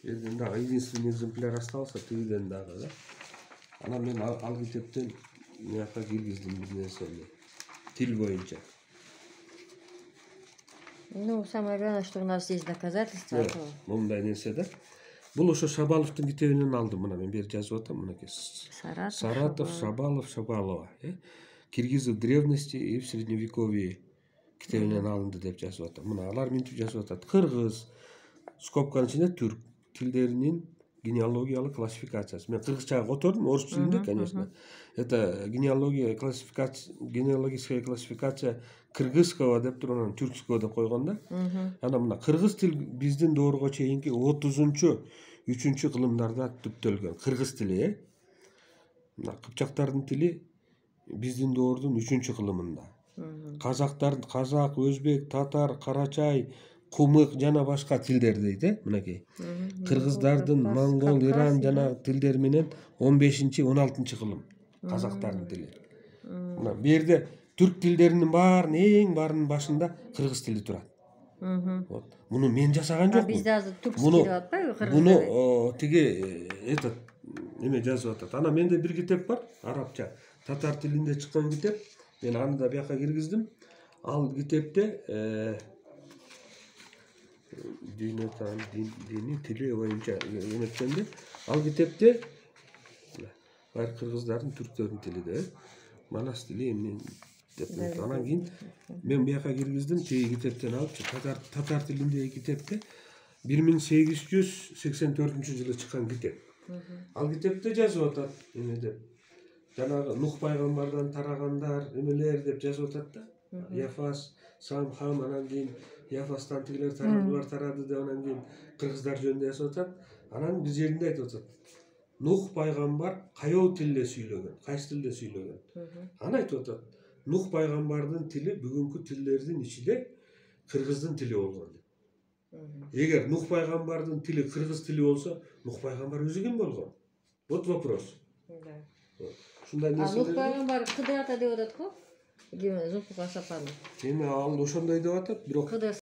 жерден дагы единственный экземпляр остался тигиден дагы да. Анан мен ал китептен мuyakka киргиздим бир нерсени. Тил боюнча. Ну, самое главное, что у нас есть доказательства. Мындай нерсе да. Бул ошо Шабаловдун китебинен алдым. Мына мен бери жазып атам, мынакей. Саратов, Шабалов, Шабалова. Киргизы в древности и в средневековье китебинен алынды деп жазып атам. Мына алар минтип жазып атат. Кыргыз, скобканын ичинде түрк тилдеринин генеалогиялык классификациясы. Мен кыргызчага котордум, орус тилинде, конечно. Это генеалогическая классификация кыргызского деп туруп анан түркского деп койгон да. Анан мына кыргыз тил биздин доорго чейинки 30-3 кылымдарда түптөлгөн. Кыргыз тили, мына кыпчактардын тили биздин доордун 3 кылымында. Казактардын казак, өзбек, татар, карачай, кумык жана башка тилдер дейт, мынакей. Кыргыздардын монгол, иран жана тилдер менен 15-16 кылым казактардын тили. Мына бу жерде түрк тилдеринин эң баарынын башында кыргыз тили турат. Муну мен жасаган жокмун. Бизде азыр түркский деп атпайбы кыргыз? Муну тиги этот эме жазып атат. Ана менде бир китеп бар, арабча, татар тилинде чыккан китеп. Мен аны да бияка киргиздим. Ал китепте дини тили боюнча эметкенде, ал китепте бар кыргыздардын, түрктөрдүн тили да, манас тили эмне деп. Анан кийин мен бияка киргиздим, тиги китептен алып, татар тилиндеги китепте 1884-жылы чыккан китеп. Ал китепте жазып атат эме деп. Жанагы Нух пайгамбардан тарагандар, эмелер деп жазып атат да. Яфас, Сам, Хам, анан кийин Яфастан тигилер тарады деп анан кийин кыргыздар жөнүндө жазып атат. Анан бир жеринде айтып атат. Нух пайгамбар каяу тилде сүйлөгөн, кайсы тилде сүйлөгөн. Аны айтып атат. Нух пайгамбардын тили бүгүнкү тилдердин ичинде кыргыздын тили болгон деп. Эгер Нух пайгамбардын тили кыргыз тили болсо, Нух пайгамбар өзү ким болгон? Вот вопрос. Ушундай нерселер. Нух пайгамбар Кыдыр ата деп атат го? Зулфука Сапаров. Эми ал ошондой деп атат, бирок